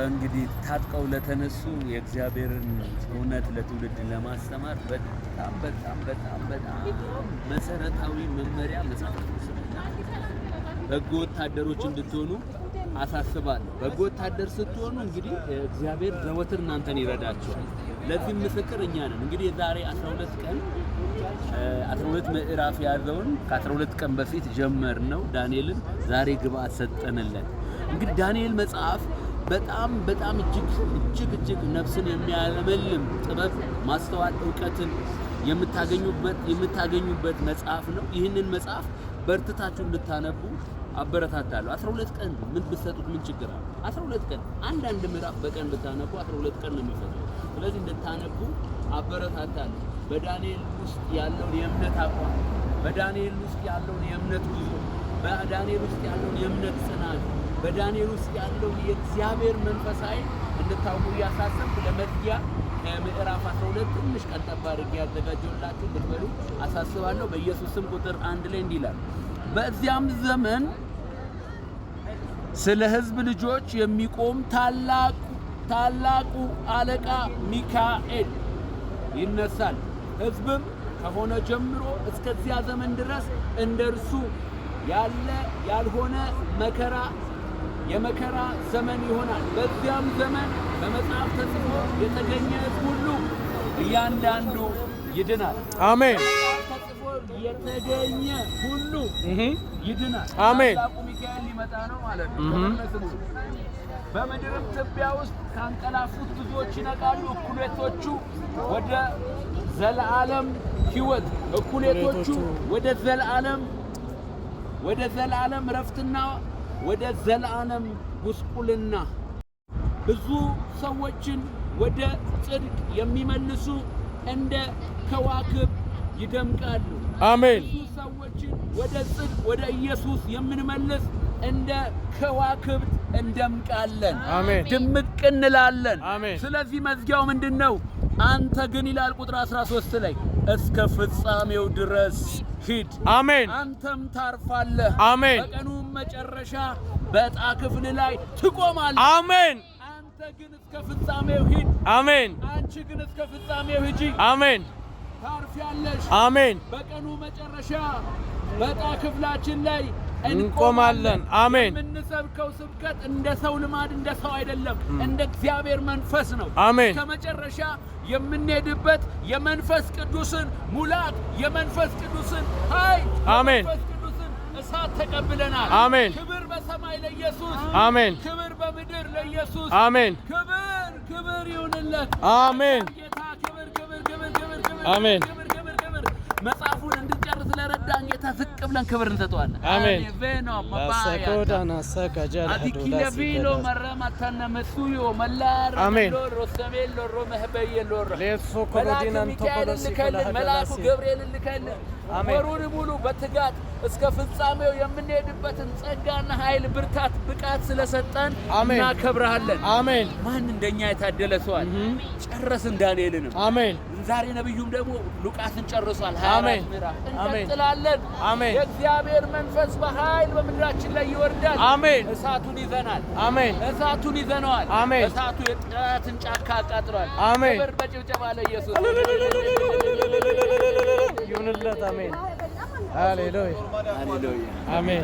እንግዲህ ታጥቀው ለተነሱ የእግዚአብሔርን እውነት ለትውልድ ለማስተማር በጣም መሰረታዊ መመሪያ መጽሐፍ ቅዱስ በጎ ወታደሮች እንድትሆኑ አሳስባለሁ። በጎ ወታደር ስትሆኑ እንግዲህ እግዚአብሔር ዘወትር እናንተን ይረዳችኋል። ለዚህ ምስክር እኛ ነን። እንግዲህ የዛሬ 12 ቀን 12 ምዕራፍ ያዘውን ከ12 ቀን በፊት ጀመርነው ዳንኤልን። ዛሬ ግብአት ሰጠንለት። እንግዲህ ዳንኤል መጽሐፍ በጣም እጅግ ነፍስን የሚያለመልም ጥበብ፣ ማስተዋል፣ ዕውቀትን የምታገኙበት መጽሐፍ ነው። ይህንን መጽሐፍ በርትታችሁ እንድታነቡ አበረታታለሁ። 12 ቀን ምን ብትሰጡት ምን ችግር አለ? 12 ቀን አንዳንድ ምዕራፍ በቀን ብታነቡ 12 ቀን ነው የሚፈጀው። ስለዚህ እንድታነቡ አበረታታለሁ። በዳንኤል ውስጥ ያለውን የእምነት አቋም፣ በዳንኤል ውስጥ ያለውን የእምነት ጉዞ፣ በዳንኤል ውስጥ ያለውን የእምነት ጽናት፣ በዳንኤል ውስጥ ያለውን የእግዚአብሔር መንፈሳዊ እንድታውቁ እያሳሰብኩ ለመዝጊያ ከምዕራፍ 12 ትንሽ ቀንጠባ አድርጌ ያዘጋጀሁላችሁ እንድትበሉ አሳስባለሁ። በኢየሱስ ስም ቁጥር 1 ላይ እንዲህ ይላል፣ በዚያም ዘመን ስለ ሕዝብ ልጆች የሚቆም ታላቁ አለቃ ሚካኤል ይነሳል። ሕዝብም ከሆነ ጀምሮ እስከዚያ ዘመን ድረስ እንደርሱ ያልሆነ የመከራ ዘመን ይሆናል። በዚያም ዘመን በመጽሐፍ ተጽፎ የተገኘ ሕዝብ ሁሉ እያንዳንዱ ይድናል። አሜን። ተጽፎ የተገኘ ሁሉ ይድናል። አሜን። ታላቁ ሚካኤል ሊመጣ ነው ማለት ነው። በምድርም ትቢያ ውስጥ ካንቀላፉት ብዙዎች ይነቃሉ። እኩሌቶቹ ወደ ዘላለም ሕይወት፣ እኩሌቶቹ ወደ ዘላለም ረፍትና ወደ ዘላለም ጉስቁልና፣ ብዙ ሰዎችን ወደ ጽድቅ የሚመልሱ እንደ ከዋክብት ይደምቃሉ። አሜን። ብዙ ሰዎችን ወደ ጽድቅ ወደ ኢየሱስ የምንመልስ እንደ ከዋክብት እንደምቃለን። አሜን። ድምቅ እንላለን። አሜን። ስለዚህ መዝጊያው ምንድነው? አንተ ግን ይላል ቁጥር 13 ላይ እስከ ፍጻሜው ድረስ ሂድ። አሜን። አንተም ታርፋለህ። አሜን። በቀኑም መጨረሻ በዕጣ ክፍል ላይ ትቆማለህ። አሜን። አንተ ግን እስከ ፍጻሜው ሂድ። አሜን። አንቺ ግን እስከ ፍጻሜው ሂጂ። አሜን። ታርፊያለሽ። አሜን። በቀኑ መጨረሻ በዕጣ ክፍላችን ላይ እንቆማለን። አሜን። የምንሰብከው ስብከት እንደ ሰው ልማድ እንደ ሰው አይደለም፣ እንደ እግዚአብሔር መንፈስ ነው። አሜን። ከመጨረሻ የምንሄድበት የመንፈስ ቅዱስን ሙላት፣ የመንፈስ ቅዱስን ኃይል፣ አሜን። የመንፈስ ቅዱስን እሳት ተቀብለናል። አሜን። ክብር በሰማይ ለኢየሱስ፣ አሜን። ክብር በምድር ለኢየሱስ፣ አሜን። ክብር ይሁንለት። አሜን። ጌታ ክብር አሜን። መጽሐፉን እንድንጨርስ ለረዳን ጌታ ዝቅ ብለን ክብር እንሰጠዋለን። አሜን። ቬኖ ላሰኮዳና ሰከጃል አዲኪለቪሎ መረማታና መስዩዮ መላር አሜን። ሎሮ ሰሜሎ ሮመህበየ ሎሮ ሌሶ ኮሎዲናን ቶፖሎሲ መልአኩ ገብርኤል ልከልን ወሩን ሙሉ በትጋት እስከ ፍጻሜው የምንሄድበትን ጸጋና ኃይል፣ ብርታት፣ ብቃት ስለሰጠን እናከብርሃለን። አሜን። ማን እንደኛ የታደለ ሰው አለ? ጨረስን ዳንኤልንም። አሜን። ዛሬ ነብዩም ደግሞ ሉቃስን ጨርሷል። አሜን። እንቀጥላለን። አሜን። የእግዚአብሔር መንፈስ በኃይል በምድራችን ላይ ይወርዳል። አሜን። እሳቱን ይዘናል። አሜን። እሳቱን ይዘነዋል። አሜን። እሳቱ የጠላትን ጫካ አቃጥሏል። አሜን። ክብር በጭብጨባ ለኢየሱስ ይሁንለት። አሜን። ሃሌሉያ። ሃሌሉያ። አሜን።